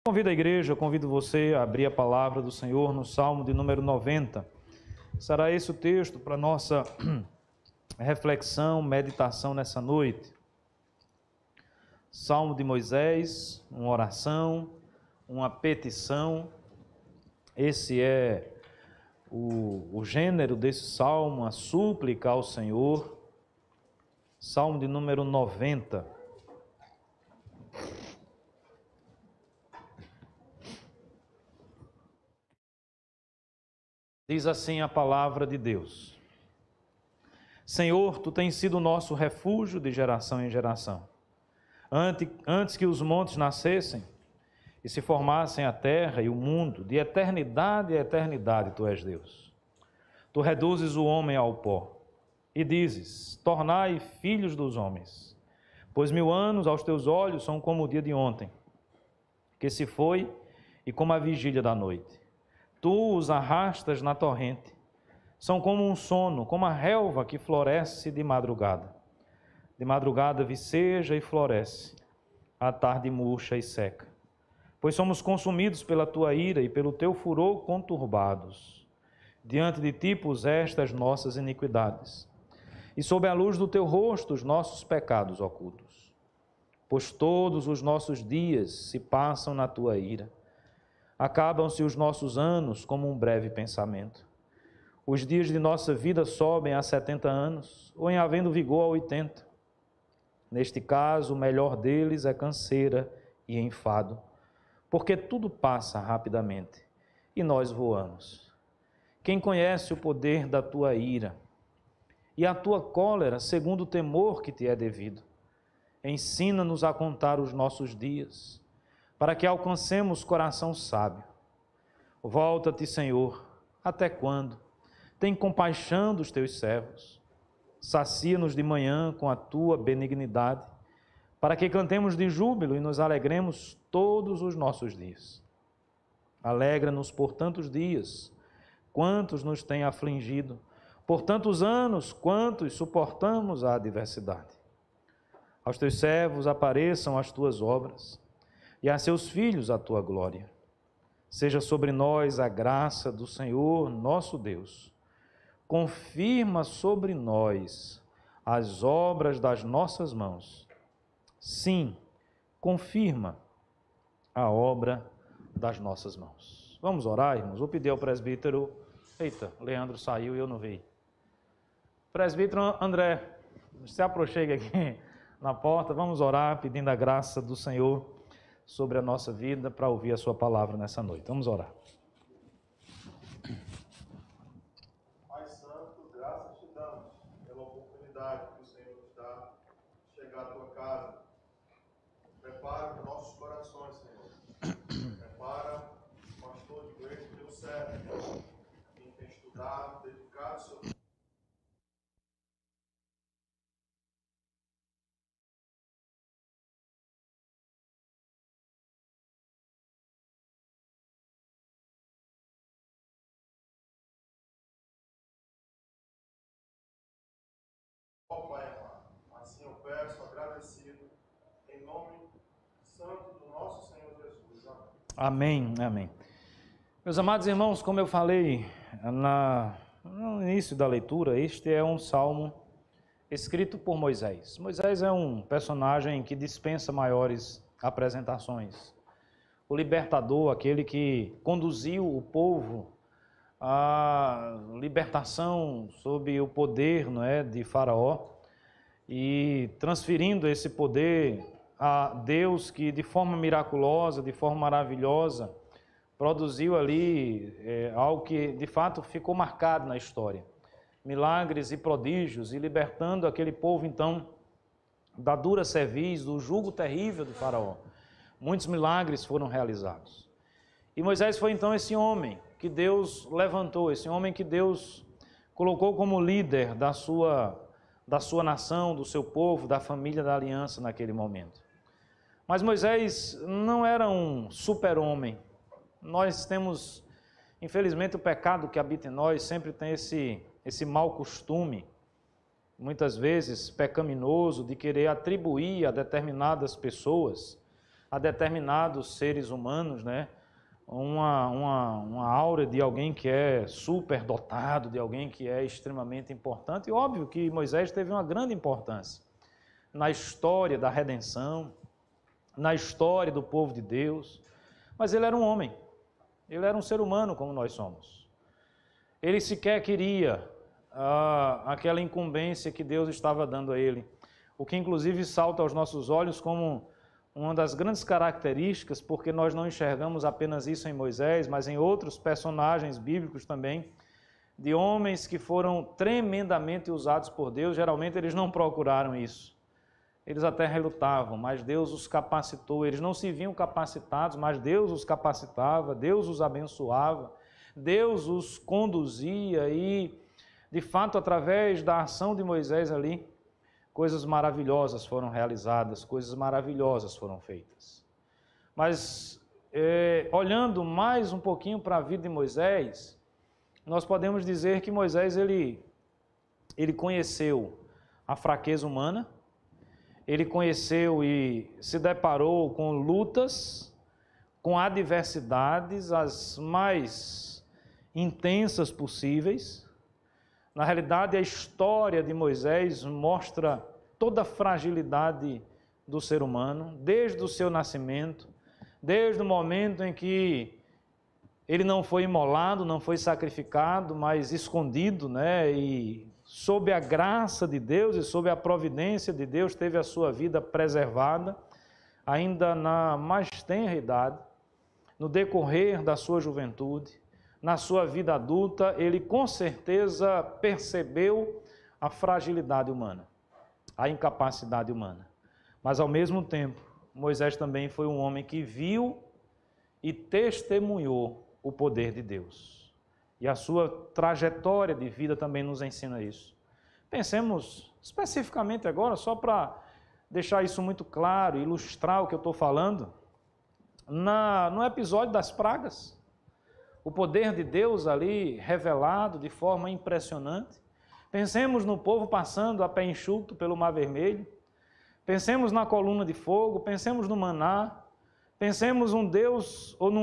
Convido a igreja, convido você a abrir a palavra do Senhor no Salmo de número 90. Será esse o texto para nossa reflexão, meditação nessa noite. Salmo de Moisés, uma oração, uma petição. Esse é o gênero desse salmo, a súplica ao Senhor. Salmo de número 90. Diz assim a palavra de Deus: Senhor, Tu tens sido o nosso refúgio de geração em geração. Antes que os montes nascessem e se formassem a terra e o mundo, de eternidade a eternidade Tu és Deus. Tu reduzes o homem ao pó e dizes: tornai filhos dos homens, pois 1000 anos aos Teus olhos são como o dia de ontem, que se foi, e como a vigília da noite. Tu os arrastas na torrente, são como um sono, como a relva que floresce de madrugada. De madrugada viceja e floresce, à tarde murcha e seca. Pois somos consumidos pela Tua ira e pelo Teu furor conturbados. Diante de Ti puseste as nossas iniquidades, e sob a luz do Teu rosto os nossos pecados ocultos. Pois todos os nossos dias se passam na Tua ira. Acabam-se os nossos anos como um breve pensamento. Os dias de nossa vida sobem a 70 anos, ou em havendo vigor a 80. Neste caso, o melhor deles é canseira e enfado, porque tudo passa rapidamente, e nós voamos. Quem conhece o poder da Tua ira e a Tua cólera, segundo o temor que Te é devido? Ensina-nos a contar os nossos dias, para que alcancemos coração sábio. Volta-te, Senhor, até quando? Tem compaixão dos Teus servos. Sacia-nos de manhã com a Tua benignidade, para que cantemos de júbilo e nos alegremos todos os nossos dias. Alegra-nos por tantos dias, quantos nos têm afligido, por tantos anos, quantos suportamos a adversidade. Aos Teus servos apareçam as Tuas obras, e a seus filhos a Tua glória. Seja sobre nós a graça do Senhor nosso Deus. Confirma sobre nós as obras das nossas mãos. Sim, confirma a obra das nossas mãos. Vamos orar, irmãos? Vou pedir ao presbítero... Eita, Leandro saiu e eu não vi. Presbítero André, se aproxime aqui na porta. Vamos orar pedindo a graça do Senhor sobre a nossa vida, para ouvir a Sua palavra nessa noite. Vamos orar. Pai Santo, graças Te damos pela oportunidade que o Senhor nos dá de chegar à Tua casa. Prepara os nossos corações, Senhor. Prepara o pastor de igreja, Teu servo, quem tem estudado, dedicado seu tempo. Ó Pai amado, assim eu peço, agradecido, em nome santo do nosso Senhor Jesus. Amém. Amém, amém. Meus amados irmãos, como eu falei no início da leitura, este é um salmo escrito por Moisés. Moisés é um personagem que dispensa maiores apresentações. O libertador, aquele que conduziu o povo à libertação sob o poder, não é, de Faraó, e transferindo esse poder a Deus, que de forma miraculosa, de forma maravilhosa, produziu ali algo que de fato ficou marcado na história. Milagres e prodígios, e libertando aquele povo então da dura cerviz, do jugo terrível de Faraó. Muitos milagres foram realizados. E Moisés foi então esse homem que Deus levantou, esse homem que Deus colocou como líder da sua nação, do seu povo, da família da aliança naquele momento. Mas Moisés não era um super-homem. Nós temos, infelizmente, o pecado que habita em nós sempre tem esse mau costume, muitas vezes pecaminoso, de querer atribuir a determinadas pessoas a determinados seres humanos, né? Uma aura de alguém que é superdotado, de alguém que é extremamente importante. E óbvio que Moisés teve uma grande importância na história da redenção, na história do povo de Deus, mas ele era um homem, ele era um ser humano como nós somos. Ele sequer queria aquela incumbência que Deus estava dando a ele, o que inclusive salta aos nossos olhos como uma das grandes características, porque nós não enxergamos apenas isso em Moisés, mas em outros personagens bíblicos também, de homens que foram tremendamente usados por Deus. Geralmente eles não procuraram isso. Eles até relutavam, mas Deus os capacitou. Eles não se viam capacitados, mas Deus os capacitava, Deus os abençoava, Deus os conduzia e, de fato, através da ação de Moisés ali, coisas maravilhosas foram realizadas, coisas maravilhosas foram feitas. Mas, olhando mais um pouquinho para a vida de Moisés, nós podemos dizer que Moisés ele conheceu a fraqueza humana, ele conheceu e se deparou com lutas, com adversidades as mais intensas possíveis. Na realidade, a história de Moisés mostra toda a fragilidade do ser humano, desde o seu nascimento, desde o momento em que ele não foi imolado, não foi sacrificado, mas escondido, né? E sob a graça de Deus e sob a providência de Deus, teve a sua vida preservada, ainda na mais tenra idade, no decorrer da sua juventude. Na sua vida adulta, ele com certeza percebeu a fragilidade humana, a incapacidade humana. Mas, ao mesmo tempo, Moisés também foi um homem que viu e testemunhou o poder de Deus. E a sua trajetória de vida também nos ensina isso. Pensemos especificamente agora, só para deixar isso muito claro, ilustrar o que eu estou falando, no episódio das pragas. O poder de Deus ali revelado de forma impressionante. Pensemos no povo passando a pé enxuto pelo Mar Vermelho. Pensemos na coluna de fogo, pensemos no maná. Pensemos num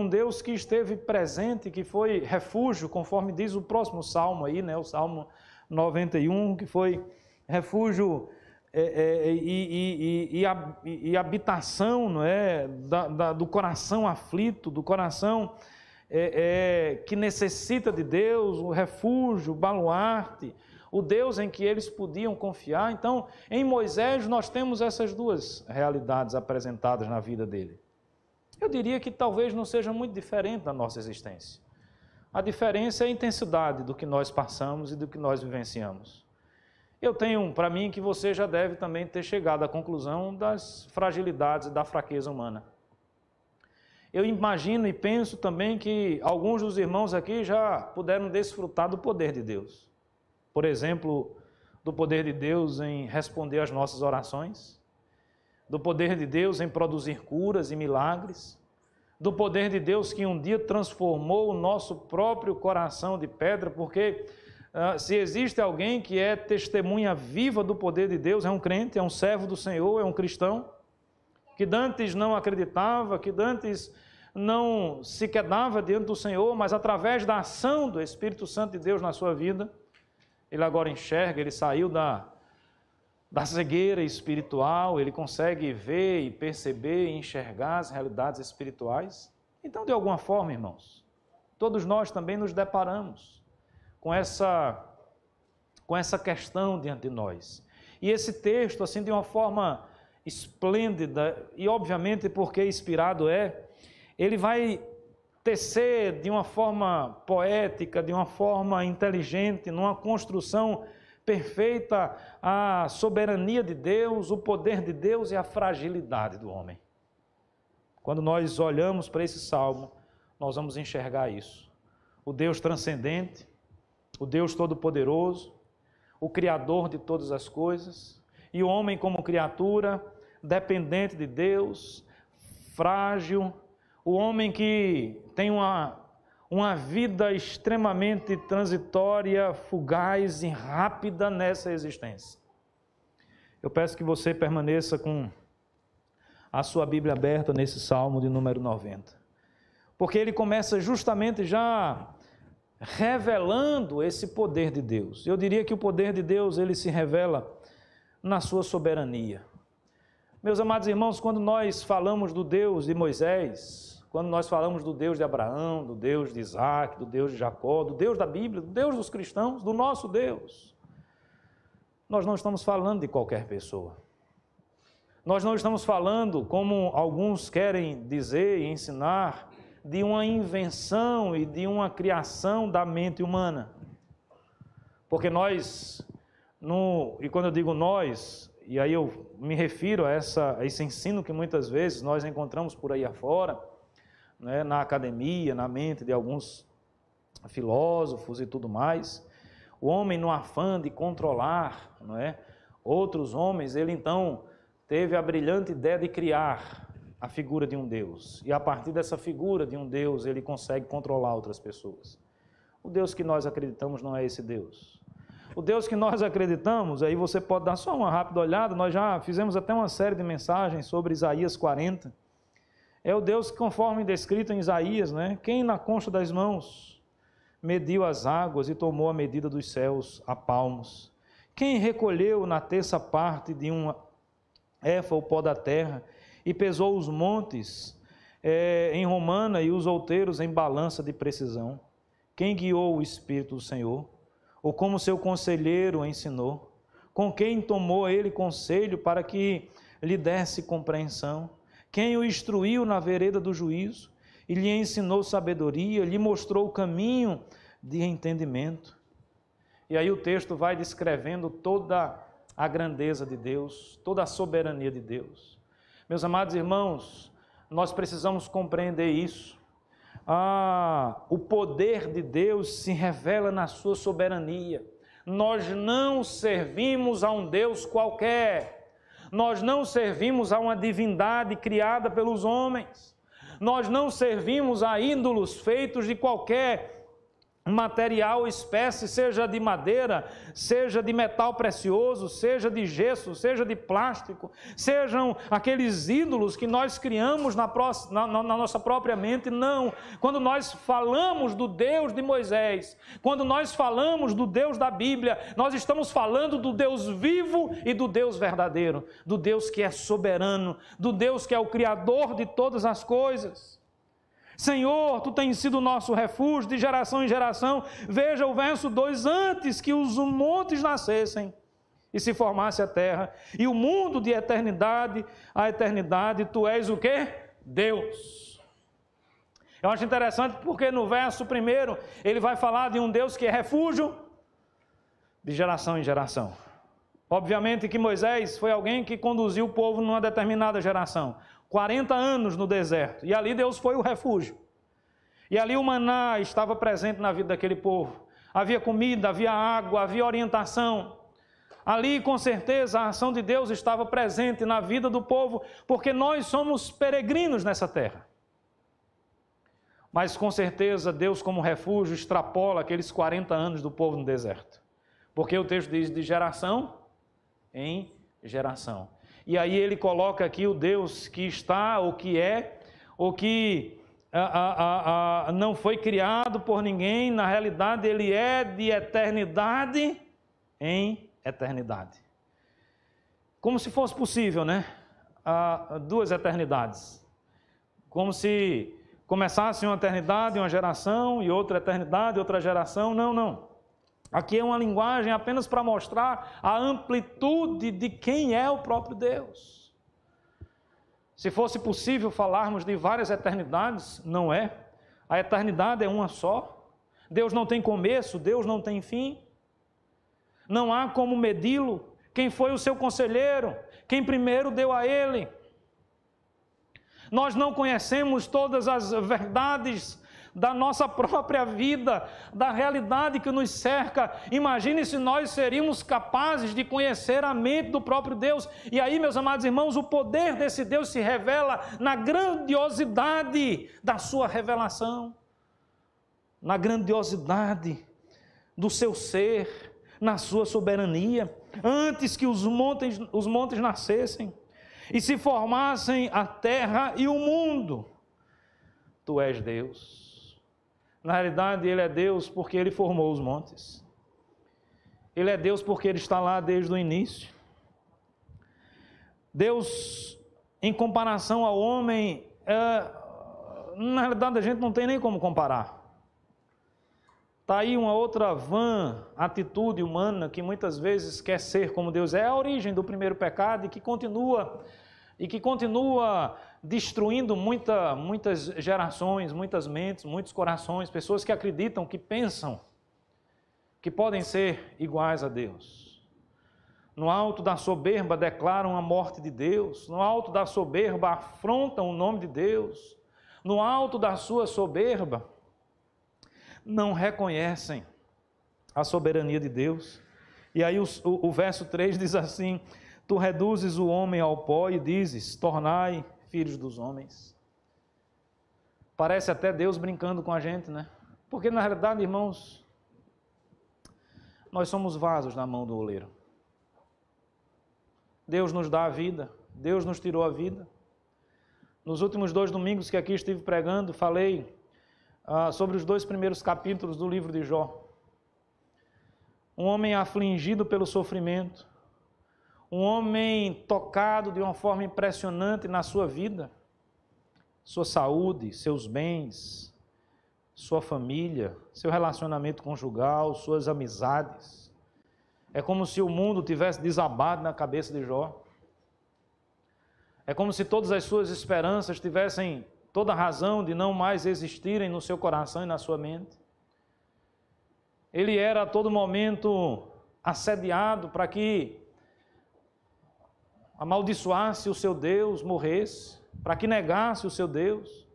Deus que esteve presente, que foi refúgio, conforme diz o próximo salmo aí, né? O Salmo 91, que foi refúgio e habitação, não é? Do coração aflito, do coração que necessita de Deus, o refúgio, o baluarte, o Deus em que eles podiam confiar. Então, em Moisés nós temos essas duas realidades apresentadas na vida dele. Eu diria que talvez não seja muito diferente da nossa existência. A diferença é a intensidade do que nós passamos e do que nós vivenciamos. Eu tenho para mim que você já deve também ter chegado à conclusão das fragilidades e da fraqueza humana. Eu imagino e penso também que alguns dos irmãos aqui já puderam desfrutar do poder de Deus. Por exemplo, do poder de Deus em responder às nossas orações, do poder de Deus em produzir curas e milagres, do poder de Deus que um dia transformou o nosso próprio coração de pedra, porque se existe alguém que é testemunha viva do poder de Deus, é um crente, é um servo do Senhor, é um cristão, que dantes não acreditava, que dantes não se quedava diante do Senhor, mas através da ação do Espírito Santo de Deus na sua vida, ele agora enxerga, ele saiu da cegueira espiritual, ele consegue ver e perceber e enxergar as realidades espirituais. Então, de alguma forma, irmãos, todos nós também nos deparamos com essa questão diante de nós. E esse texto, assim, de uma forma esplêndida, e obviamente porque inspirado ele vai tecer de uma forma poética, de uma forma inteligente, numa construção perfeita, a soberania de Deus, o poder de Deus e a fragilidade do homem. Quando nós olhamos para esse salmo, nós vamos enxergar isso. O Deus transcendente, o Deus todo-poderoso, o Criador de todas as coisas, e o homem como criatura, dependente de Deus, frágil, o homem que tem uma vida extremamente transitória, fugaz e rápida nessa existência. Eu peço que você permaneça com a sua Bíblia aberta nesse Salmo de número 90. Porque ele começa justamente já revelando esse poder de Deus. Eu diria que o poder de Deus, ele se revela na sua soberania. Meus amados irmãos, quando nós falamos do Deus de Moisés, quando nós falamos do Deus de Abraão, do Deus de Isaac, do Deus de Jacó, do Deus da Bíblia, do Deus dos cristãos, do nosso Deus, nós não estamos falando de qualquer pessoa. Nós não estamos falando, como alguns querem dizer e ensinar, de uma invenção e de uma criação da mente humana. Porque nós, e quando eu digo nós, e aí eu me refiro a esse ensino que muitas vezes nós encontramos por aí afora, né, na academia, na mente de alguns filósofos e tudo mais, o homem no afã de controlar, não é, outros homens, ele então teve a brilhante ideia de criar a figura de um Deus. E a partir dessa figura de um Deus, ele consegue controlar outras pessoas. O Deus que nós acreditamos não é esse Deus. O Deus que nós acreditamos, aí você pode dar só uma rápida olhada, nós já fizemos até uma série de mensagens sobre Isaías 40. É o Deus que, conforme descrito em Isaías, né? Quem na concha das mãos mediu as águas e tomou a medida dos céus a palmos? Quem recolheu na terça parte de uma éfa o pó da terra e pesou os montes em romana e os outeiros em balança de precisão? Quem guiou o Espírito do Senhor? Ou como seu conselheiro ensinou? Com quem tomou ele conselho para que lhe desse compreensão? Quem o instruiu na vereda do juízo e lhe ensinou sabedoria, lhe mostrou o caminho de entendimento? E aí o texto vai descrevendo toda a grandeza de Deus, toda a soberania de Deus. Meus amados irmãos, nós precisamos compreender isso. O poder de Deus se revela na sua soberania. Nós não servimos a um Deus qualquer. Nós não servimos a uma divindade criada pelos homens. Nós não servimos a ídolos feitos de qualquer material, espécie, seja de madeira, seja de metal precioso, seja de gesso, seja de plástico, sejam aqueles ídolos que nós criamos na nossa própria mente. Não. Quando nós falamos do Deus de Moisés, quando nós falamos do Deus da Bíblia, nós estamos falando do Deus vivo e do Deus verdadeiro, do Deus que é soberano, do Deus que é o Criador de todas as coisas. Senhor, Tu tens sido o nosso refúgio de geração em geração. Veja o verso 2, antes que os montes nascessem e se formasse a terra, e o mundo de eternidade a eternidade, Tu és o quê? Deus. Eu acho interessante porque no verso 1, ele vai falar de um Deus que é refúgio de geração em geração. Obviamente que Moisés foi alguém que conduziu o povo numa determinada geração. 40 anos no deserto, e ali Deus foi o refúgio. E ali o maná estava presente na vida daquele povo. Havia comida, havia água, havia orientação. Ali, com certeza, a ação de Deus estava presente na vida do povo, porque nós somos peregrinos nessa terra. Mas, com certeza, Deus, como refúgio, extrapola aqueles 40 anos do povo no deserto. Porque o texto diz de geração em geração. E aí ele coloca aqui o Deus que está, ou que é, ou que não foi criado por ninguém. Na realidade, ele é de eternidade em eternidade. Como se fosse possível, né? Duas eternidades. Como se começasse uma eternidade, uma geração, e outra eternidade, outra geração. Não, não. Aqui é uma linguagem apenas para mostrar a amplitude de quem é o próprio Deus. Se fosse possível falarmos de várias eternidades, não é. A eternidade é uma só. Deus não tem começo, Deus não tem fim. Não há como medi-lo. Quem foi o seu conselheiro? Quem primeiro deu a ele? Nós não conhecemos todas as verdades da nossa própria vida, da realidade que nos cerca. Imagine se nós seríamos capazes de conhecer a mente do próprio Deus. E aí, meus amados irmãos, o poder desse Deus se revela na grandiosidade da sua revelação, na grandiosidade do seu ser, na sua soberania. Antes que os montes nascessem e se formassem a terra e o mundo. Tu és Deus. Na realidade, Ele é Deus porque Ele formou os montes. Ele é Deus porque Ele está lá desde o início. Deus, em comparação ao homem, na realidade a gente não tem nem como comparar. Está aí uma outra vã atitude humana que muitas vezes quer ser como Deus é. É a origem do primeiro pecado e que continua destruindo muitas gerações, muitas mentes, muitos corações, pessoas que acreditam, que pensam que podem ser iguais a Deus. No alto da soberba declaram a morte de Deus, no alto da soberba afrontam o nome de Deus, no alto da sua soberba não reconhecem a soberania de Deus. E aí o verso 3 diz assim: tu reduzes o homem ao pó e dizes, tornai filhos dos homens. Parece até Deus brincando com a gente, né? Porque na realidade, irmãos, nós somos vasos na mão do oleiro. Deus nos dá a vida, Deus nos tirou a vida. Nos últimos 2 domingos que aqui estive pregando, falei sobre os 2 primeiros capítulos do livro de Jó. Um homem afligido pelo sofrimento, um homem tocado de uma forma impressionante na sua vida, sua saúde, seus bens, sua família, seu relacionamento conjugal, suas amizades. É como se o mundo tivesse desabado na cabeça de Jó. É como se todas as suas esperanças tivessem toda a razão de não mais existirem no seu coração e na sua mente. Ele era a todo momento assediado para que amaldiçoasse o seu Deus, morresse, para que negasse o seu Deus.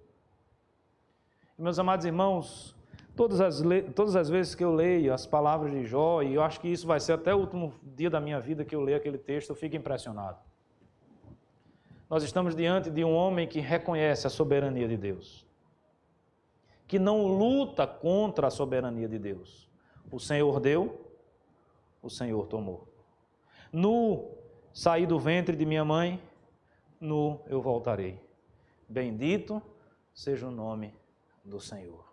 E, meus amados irmãos, todas as vezes que eu leio as palavras de Jó, e eu acho que isso vai ser até o último dia da minha vida que eu leio aquele texto, eu fico impressionado. Nós estamos diante de um homem que reconhece a soberania de Deus, que não luta contra a soberania de Deus. O Senhor deu, o Senhor tomou. Nu saí do ventre de minha mãe, nu eu voltarei. Bendito seja o nome do Senhor.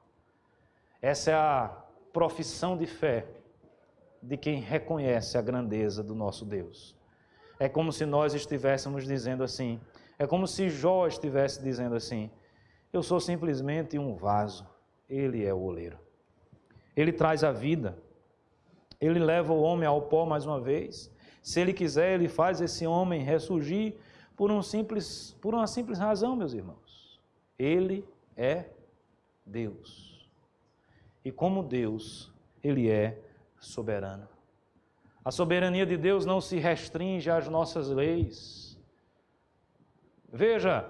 Essa é a profissão de fé de quem reconhece a grandeza do nosso Deus. É como se nós estivéssemos dizendo assim, é como se Jó estivesse dizendo assim, eu sou simplesmente um vaso, Ele é o oleiro. Ele traz a vida, Ele leva o homem ao pó mais uma vez. Se Ele quiser, Ele faz esse homem ressurgir por uma simples razão, meus irmãos. Ele é Deus. E como Deus, Ele é soberano. A soberania de Deus não se restringe às nossas leis. Veja,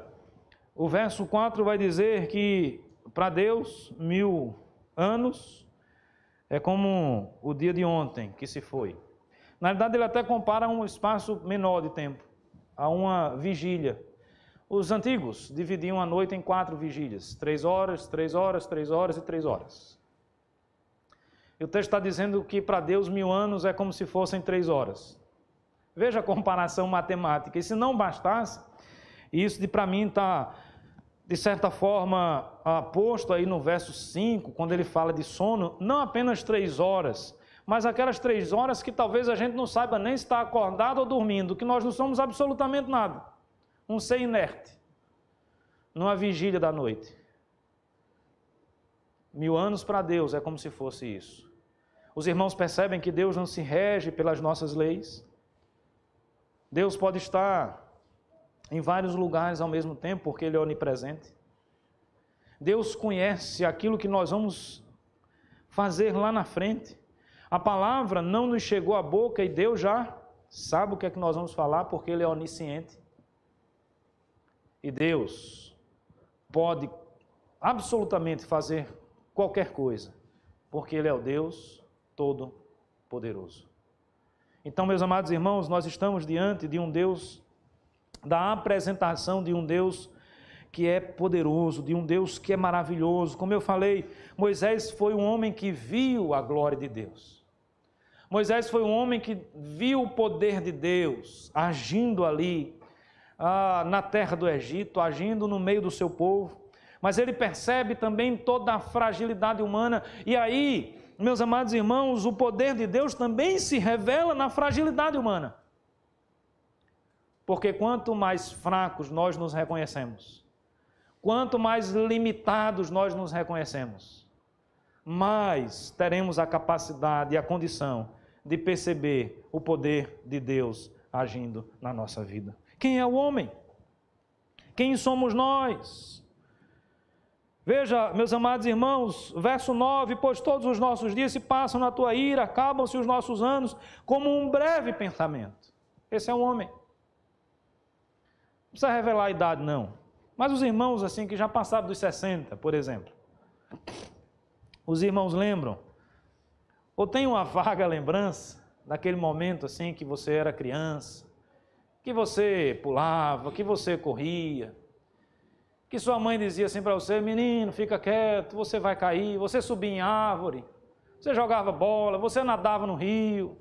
o verso 4 vai dizer que para Deus 1000 anos é como o dia de ontem que se foi. Na verdade, ele até compara um espaço menor de tempo, a uma vigília. Os antigos dividiam a noite em 4 vigílias, 3 horas, 3 horas, 3 horas e 3 horas. E o texto está dizendo que para Deus 1000 anos é como se fossem 3 horas. Veja a comparação matemática. E se não bastasse, isso para mim está, de certa forma, posto aí no verso 5, quando ele fala de sono, não apenas 3 horas, mas aquelas 3 horas que talvez a gente não saiba nem se está acordado ou dormindo, que nós não somos absolutamente nada. Um ser inerte, numa vigília da noite. 1000 anos para Deus é como se fosse isso. Os irmãos percebem que Deus não se rege pelas nossas leis. Deus pode estar em vários lugares ao mesmo tempo, porque Ele é onipresente. Deus conhece aquilo que nós vamos fazer lá na frente. A palavra não nos chegou à boca e Deus já sabe o que é que nós vamos falar, porque Ele é onisciente. E Deus pode absolutamente fazer qualquer coisa, porque Ele é o Deus Todo-Poderoso. Então, meus amados irmãos, nós estamos diante de um Deus, da apresentação de um Deus que é poderoso, de um Deus que é maravilhoso. Como eu falei, Moisés foi um homem que viu a glória de Deus. Moisés foi um homem que viu o poder de Deus agindo ali na terra do Egito, agindo no meio do seu povo, mas ele percebe também toda a fragilidade humana. E aí, meus amados irmãos, o poder de Deus também se revela na fragilidade humana. Porque quanto mais fracos nós nos reconhecemos, quanto mais limitados nós nos reconhecemos, mais teremos a capacidade e a condição de perceber o poder de Deus agindo na nossa vida. Quem é o homem? Quem somos nós? Veja, meus amados irmãos, verso 9: pois todos os nossos dias se passam na tua ira, acabam-se os nossos anos como um breve pensamento. Esse é o homem. Não precisa revelar a idade, não. Mas os irmãos, assim, que já passaram dos 60, por exemplo, os irmãos lembram, ou tem uma vaga lembrança daquele momento, assim, que você era criança, que você pulava, que você corria, que sua mãe dizia assim para você: menino, fica quieto, você vai cair, você subia em árvore, você jogava bola, você nadava no rio,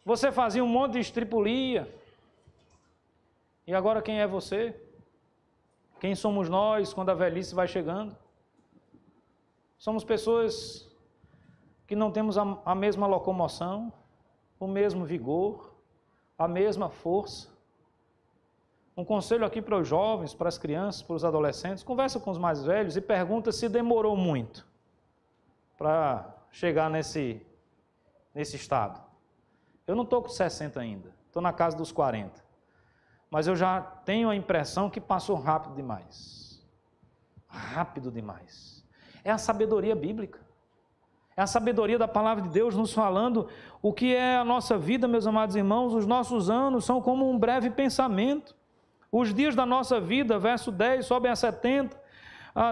você fazia um monte de estripulia. E agora quem é você? Quem somos nós quando a velhice vai chegando? Somos pessoas que não temos a mesma locomoção, o mesmo vigor, a mesma força. Um conselho aqui para os jovens, para as crianças, para os adolescentes: conversa com os mais velhos e pergunta se demorou muito para chegar nesse estado. Eu não estou com 60 ainda, estou na casa dos 40. Mas eu já tenho a impressão que passou rápido demais. Rápido demais. É a sabedoria bíblica. É a sabedoria da palavra de Deus nos falando o que é a nossa vida, meus amados irmãos. Os nossos anos são como um breve pensamento. Os dias da nossa vida, verso 10, sobem a 70.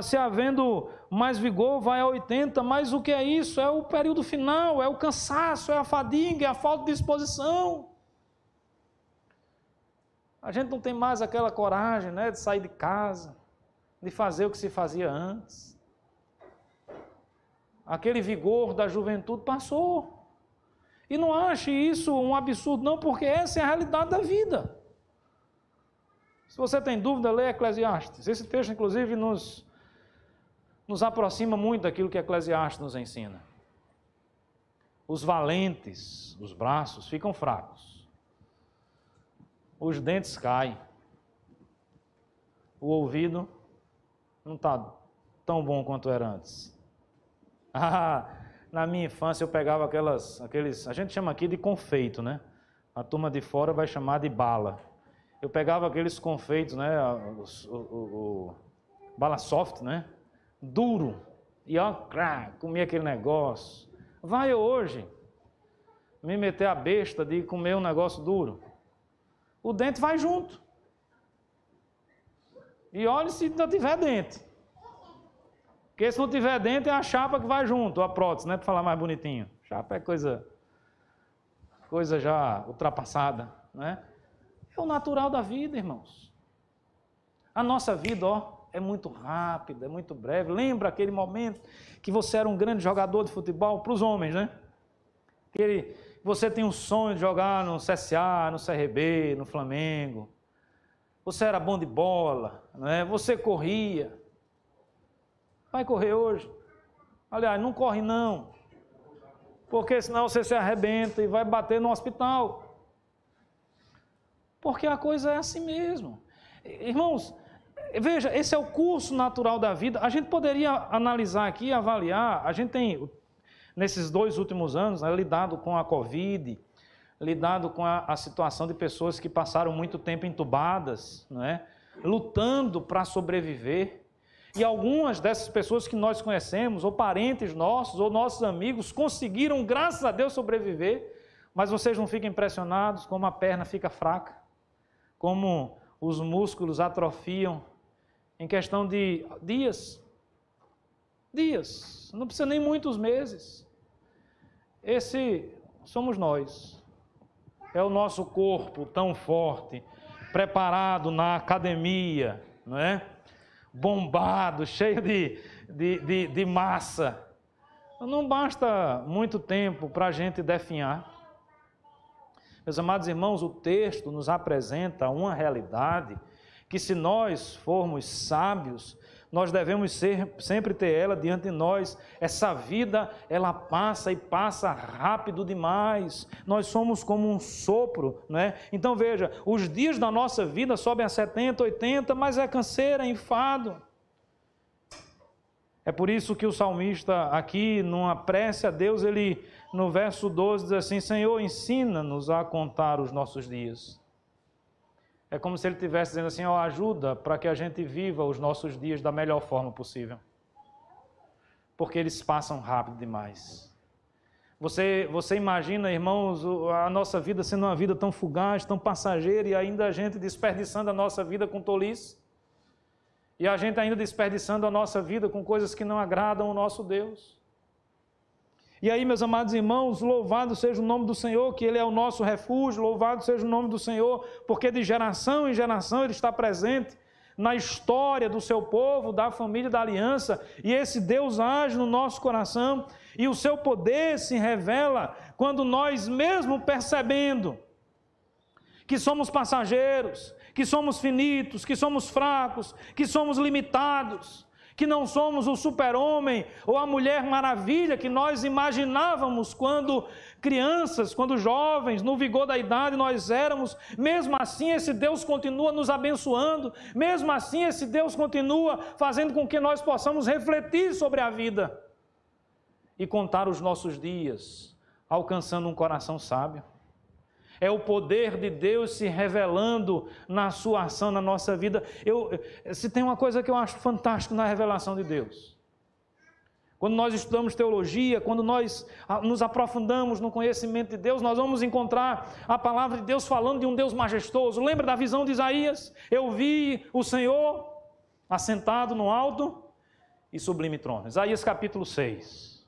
Se havendo mais vigor, vai a 80. Mas o que é isso? É o período final, é o cansaço, é a fadiga, é a falta de disposição. A gente não tem mais aquela coragem, né, de sair de casa, de fazer o que se fazia antes. Aquele vigor da juventude passou. E não ache isso um absurdo, não, porque essa é a realidade da vida. Se você tem dúvida, leia Eclesiastes. Esse texto, inclusive, nos aproxima muito daquilo que Eclesiastes nos ensina. Os valentes, os braços, ficam fracos. Os dentes caem. O ouvido não está tão bom quanto era antes. Na minha infância eu pegava aqueles, a gente chama aqui de confeito, né? A turma de fora vai chamar de bala. Eu pegava aqueles confeitos, né? O bala soft, né? Duro. E ó, comia aquele negócio. Vai hoje me meter a besta de comer um negócio duro. O dente vai junto. E olhe se não tiver dente. Porque se não tiver dente é a chapa que vai junto, ou a prótese, né? Para falar mais bonitinho. Chapa é coisa já ultrapassada, né? É o natural da vida, irmãos. A nossa vida, é muito rápida, é muito breve. Lembra aquele momento que você era um grande jogador de futebol para os homens, né? Você tem um sonho de jogar no CSA, no CRB, no Flamengo. Você era bom de bola, né? Você corria. Vai correr hoje? Aliás, não corre não. Porque senão você se arrebenta e vai bater no hospital. Porque a coisa é assim mesmo. Irmãos, veja, esse é o curso natural da vida. A gente poderia analisar aqui, avaliar. A gente tem, nesses 2 últimos anos, lidado com a Covid, lidado com a situação de pessoas que passaram muito tempo entubadas, não é? Lutando para sobreviver. E algumas dessas pessoas que nós conhecemos, ou parentes nossos, ou nossos amigos, conseguiram, graças a Deus, sobreviver. Mas vocês não ficam impressionados como a perna fica fraca, como os músculos atrofiam em questão de dias. Dias, não precisa nem muitos meses. Esse somos nós. É o nosso corpo tão forte, preparado na academia, não é? Bombado, cheio de massa. Não basta muito tempo para a gente definhar. Meus amados irmãos, o texto nos apresenta uma realidade que, se nós formos sábios, nós devemos sempre ter ela diante de nós. Essa vida, ela passa e passa rápido demais. Nós somos como um sopro, né? Então veja, os dias da nossa vida sobem a 70, 80, mas é canseira, é enfado. É por isso que o salmista aqui, numa prece a Deus, ele no verso 12 diz assim: Senhor, ensina-nos a contar os nossos dias. É como se ele estivesse dizendo assim: ó, ajuda para que a gente viva os nossos dias da melhor forma possível. Porque eles passam rápido demais. Você imagina, irmãos, a nossa vida sendo uma vida tão fugaz, tão passageira, e ainda a gente desperdiçando a nossa vida com tolice? E a gente ainda desperdiçando a nossa vida com coisas que não agradam ao nosso Deus? E aí, meus amados irmãos, louvado seja o nome do Senhor, que Ele é o nosso refúgio, louvado seja o nome do Senhor, porque de geração em geração Ele está presente na história do seu povo, da família da aliança, e esse Deus age no nosso coração, e o seu poder se revela quando nós, mesmo percebendo que somos passageiros, que somos finitos, que somos fracos, que somos limitados, que não somos o super-homem ou a mulher maravilha que nós imaginávamos quando crianças, quando jovens, no vigor da idade nós éramos. Mesmo assim, esse Deus continua nos abençoando, mesmo assim, esse Deus continua fazendo com que nós possamos refletir sobre a vida e contar os nossos dias, alcançando um coração sábio. É o poder de Deus se revelando na sua ação, na nossa vida. Se tem uma coisa que eu acho fantástico na revelação de Deus, quando nós estudamos teologia, quando nós nos aprofundamos no conhecimento de Deus, nós vamos encontrar a palavra de Deus falando de um Deus majestoso. Lembra da visão de Isaías? Eu vi o Senhor assentado no alto e sublime trono. Isaías capítulo 6.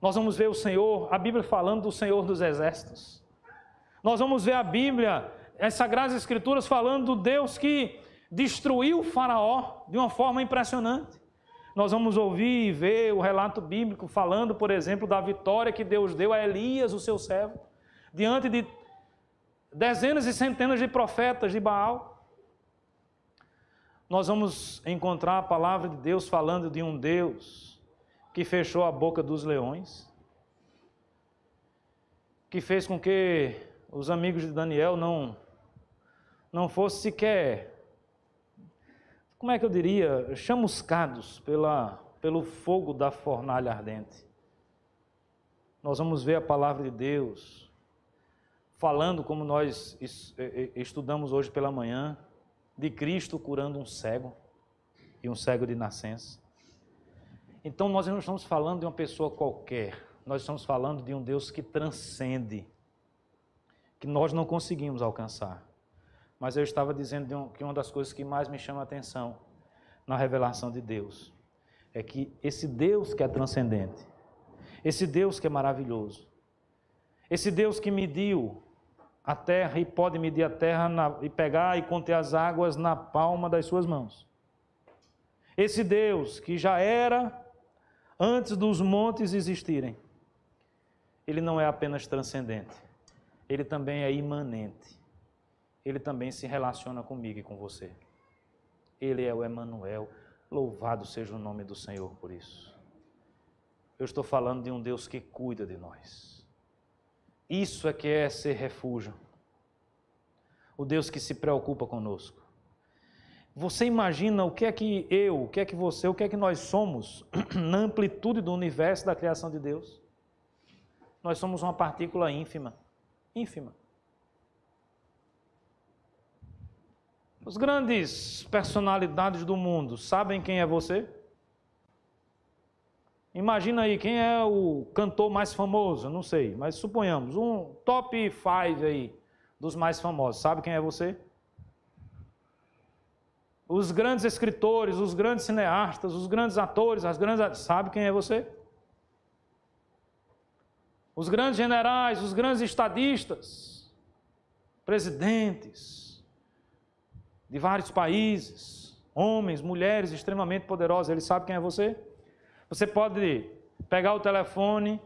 Nós vamos ver o Senhor, a Bíblia falando do Senhor dos exércitos. Nós vamos ver a Bíblia, as Sagradas Escrituras, falando do Deus que destruiu o faraó de uma forma impressionante. Nós vamos ouvir e ver o relato bíblico falando, por exemplo, da vitória que Deus deu a Elias, o seu servo, diante de dezenas e centenas de profetas de Baal. Nós vamos encontrar a palavra de Deus falando de um Deus que fechou a boca dos leões, que fez com que os amigos de Daniel não fossem sequer, como é que eu diria, chamuscados pelo fogo da fornalha ardente. Nós vamos ver a palavra de Deus falando, como nós estudamos hoje pela manhã, de Cristo curando um cego, e um cego de nascença. Então nós não estamos falando de uma pessoa qualquer, nós estamos falando de um Deus que transcende, que nós não conseguimos alcançar. Mas eu estava dizendo que uma das coisas que mais me chama a atenção na revelação de Deus é que esse Deus que é transcendente, esse Deus que é maravilhoso, esse Deus que mediu a terra e pode medir a terra e pegar e conter as águas na palma das suas mãos, esse Deus que já era antes dos montes existirem, Ele não é apenas transcendente, Ele também é imanente. Ele também se relaciona comigo e com você. Ele é o Emanuel. Louvado seja o nome do Senhor por isso. Eu estou falando de um Deus que cuida de nós. Isso é que é ser refúgio. O Deus que se preocupa conosco. Você imagina o que é que eu, o que é que você, o que é que nós somos na amplitude do universo da criação de Deus? Nós somos uma partícula ínfima. Ínfima. As grandes personalidades do mundo sabem quem é você? Imagina aí, quem é o cantor mais famoso? Não sei, mas suponhamos, um top 5 aí dos mais famosos. Sabe quem é você? Os grandes escritores, os grandes cineastas, os grandes atores, sabe quem é você? Os grandes generais, os grandes estadistas, presidentes de vários países, homens, mulheres extremamente poderosos, eles sabem quem é você? Você pode pegar o telefone,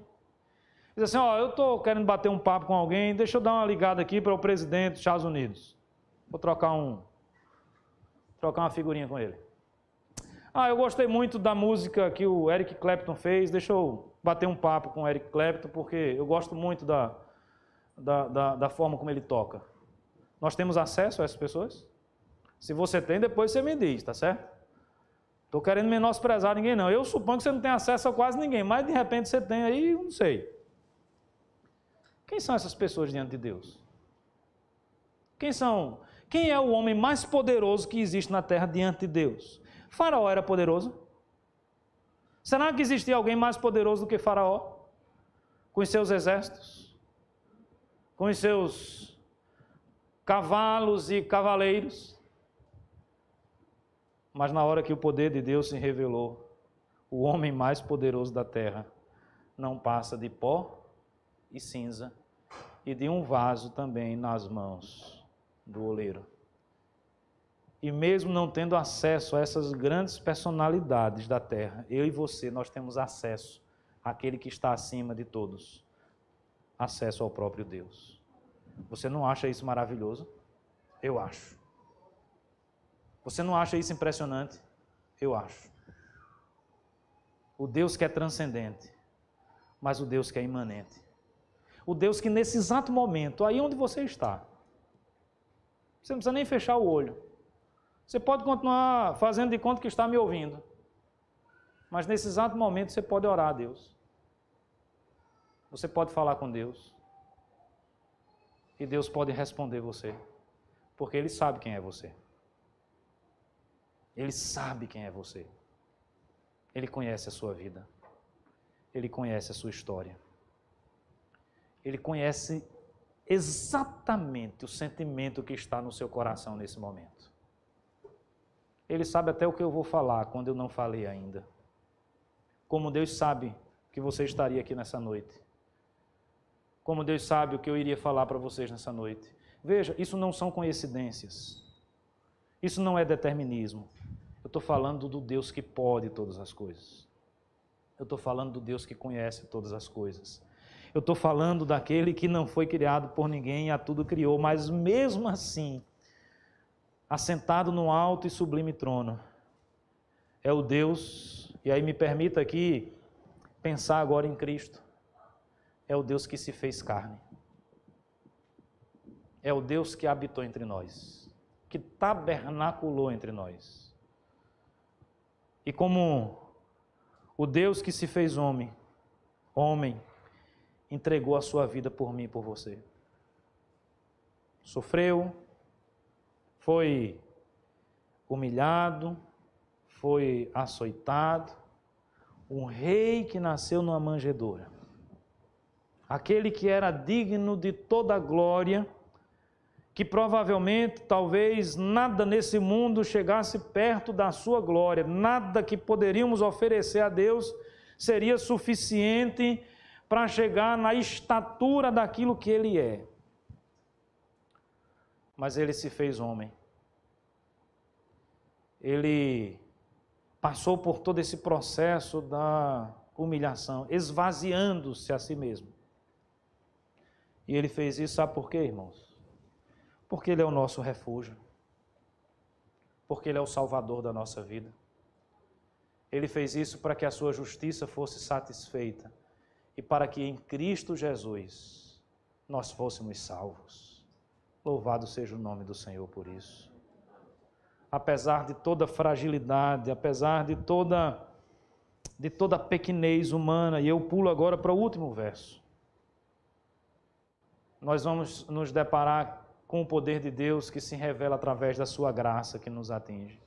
Diz assim, ó, eu estou querendo bater um papo com alguém, deixa eu dar uma ligada aqui para o presidente dos Estados Unidos. Vou trocar uma figurinha com ele. Ah, eu gostei muito da música que o Eric Clapton fez, deixa eu bater um papo com o Eric Clapton, porque eu gosto muito da forma como ele toca. Nós temos acesso a essas pessoas? Se você tem, depois você me diz, tá certo? Estou querendo menosprezar ninguém, não. Eu suponho que você não tem acesso a quase ninguém, mas de repente você tem aí, eu não sei. Quem são essas pessoas diante de Deus? Quem é o homem mais poderoso que existe na terra diante de Deus? Faraó era poderoso? Será que existia alguém mais poderoso do que Faraó? Com os seus exércitos? Com os seus cavalos e cavaleiros? Mas na hora que o poder de Deus se revelou, o homem mais poderoso da terra não passa de pó e cinza e de um vaso também nas mãos do oleiro. E mesmo não tendo acesso a essas grandes personalidades da terra, eu e você, nós temos acesso àquele que está acima de todos. Acesso ao próprio Deus. Você não acha isso maravilhoso? Eu acho. Você não acha isso impressionante? Eu acho. O Deus que é transcendente, mas o Deus que é imanente. O Deus que nesse exato momento, aí onde você está, você não precisa nem fechar o olho. Você pode continuar fazendo de conta que está me ouvindo. Mas nesse exato momento você pode orar a Deus. Você pode falar com Deus. E Deus pode responder você. Porque Ele sabe quem é você. Ele sabe quem é você. Ele conhece a sua vida. Ele conhece a sua história. Ele conhece exatamente o sentimento que está no seu coração nesse momento. Ele sabe até o que eu vou falar quando eu não falei ainda. Como Deus sabe que você estaria aqui nessa noite. Como Deus sabe o que eu iria falar para vocês nessa noite. Veja, isso não são coincidências. Isso não é determinismo. Eu estou falando do Deus que pode todas as coisas. Eu estou falando do Deus que conhece todas as coisas. Eu estou falando daquele que não foi criado por ninguém e a tudo criou, mas mesmo assim, assentado no alto e sublime trono, é o Deus, e aí me permita aqui pensar agora em Cristo, é o Deus que se fez carne, é o Deus que habitou entre nós, que tabernaculou entre nós, e como o Deus que se fez homem, entregou a sua vida por mim e por você, sofreu, foi humilhado, foi açoitado, um rei que nasceu numa manjedoura. Aquele que era digno de toda a glória, que provavelmente, talvez, nada nesse mundo chegasse perto da sua glória, nada que poderíamos oferecer a Deus seria suficiente para chegar na estatura daquilo que Ele é. Mas Ele se fez homem. Ele passou por todo esse processo da humilhação, esvaziando-se a si mesmo. E Ele fez isso, sabe por quê, irmãos? Porque Ele é o nosso refúgio. Porque Ele é o Salvador da nossa vida. Ele fez isso para que a sua justiça fosse satisfeita e para que em Cristo Jesus nós fôssemos salvos. Louvado seja o nome do Senhor por isso. Apesar de toda fragilidade, apesar de toda pequenez humana, e eu pulo agora para o último verso, nós vamos nos deparar com o poder de Deus que se revela através da sua graça que nos atinge.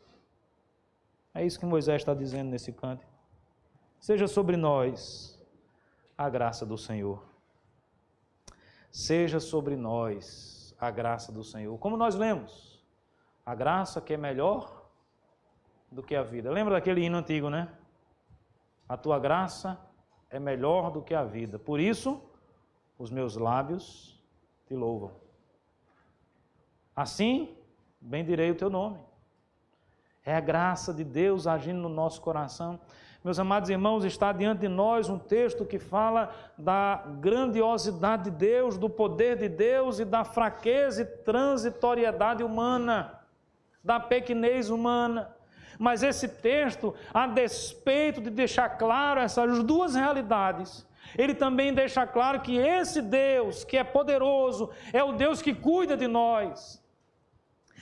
É isso que Moisés está dizendo nesse cântico. Seja sobre nós a graça do Senhor. Seja sobre nós a graça do Senhor. Como nós lemos, a graça que é melhor do que a vida. Lembra daquele hino antigo, né? A tua graça é melhor do que a vida. Por isso, os meus lábios te louvam. Assim, bendirei o teu nome. É a graça de Deus agindo no nosso coração. Meus amados irmãos, está diante de nós um texto que fala da grandiosidade de Deus, do poder de Deus e da fraqueza e transitoriedade humana, da pequenez humana. Mas esse texto, a despeito de deixar claro essas duas realidades, ele também deixa claro que esse Deus, que é poderoso, é o Deus que cuida de nós,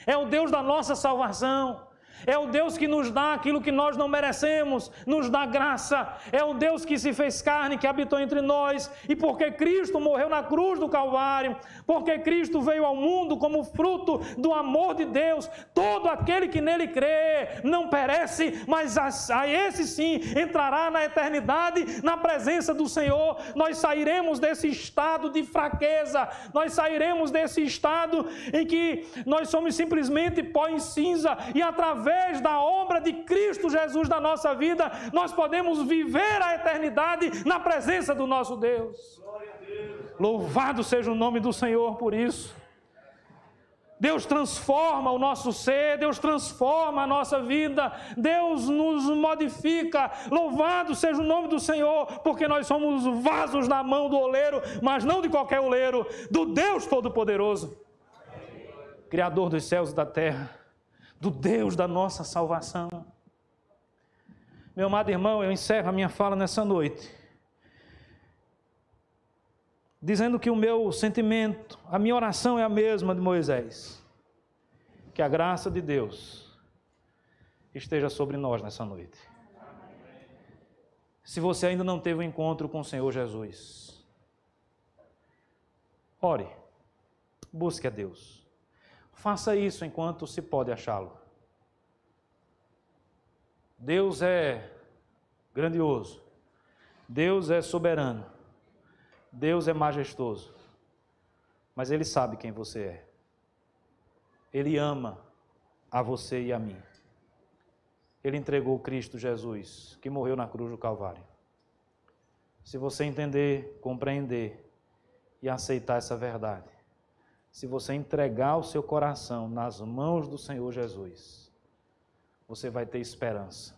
é o Deus da nossa salvação, é o Deus que nos dá aquilo que nós não merecemos, nos dá graça, é o Deus que se fez carne, que habitou entre nós, e porque Cristo morreu na cruz do Calvário, porque Cristo veio ao mundo como fruto do amor de Deus, todo aquele que nele crê não perece, mas a esse sim entrará na eternidade, na presença do Senhor. Nós sairemos desse estado de fraqueza, nós sairemos desse estado em que nós somos simplesmente pó em cinza, e através da obra de Cristo Jesus na nossa vida, nós podemos viver a eternidade na presença do nosso Deus. Louvado seja o nome do Senhor por isso. Deus transforma o nosso ser, Deus transforma a nossa vida, Deus nos modifica. Louvado seja o nome do Senhor, porque nós somos vasos na mão do oleiro, mas não de qualquer oleiro, do Deus Todo-Poderoso, Criador dos céus e da terra, do Deus da nossa salvação. Meu amado irmão, eu encerro a minha fala nessa noite dizendo que o meu sentimento, a minha oração é a mesma de Moisés. Que a graça de Deus esteja sobre nós nessa noite. Se você ainda não teve um encontro com o Senhor Jesus, ore, busque a Deus. Faça isso enquanto se pode achá-lo. Deus é grandioso, Deus é soberano, Deus é majestoso, mas Ele sabe quem você é. Ele ama a você e a mim. Ele entregou Cristo Jesus, que morreu na cruz do Calvário. Se você entender, compreender e aceitar essa verdade, se você entregar o seu coração nas mãos do Senhor Jesus, você vai ter esperança.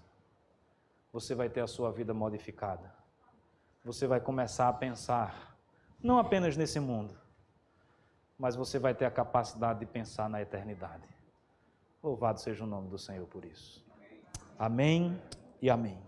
Você vai ter a sua vida modificada. Você vai começar a pensar, não apenas nesse mundo, mas você vai ter a capacidade de pensar na eternidade. Louvado seja o nome do Senhor por isso. Amém e amém.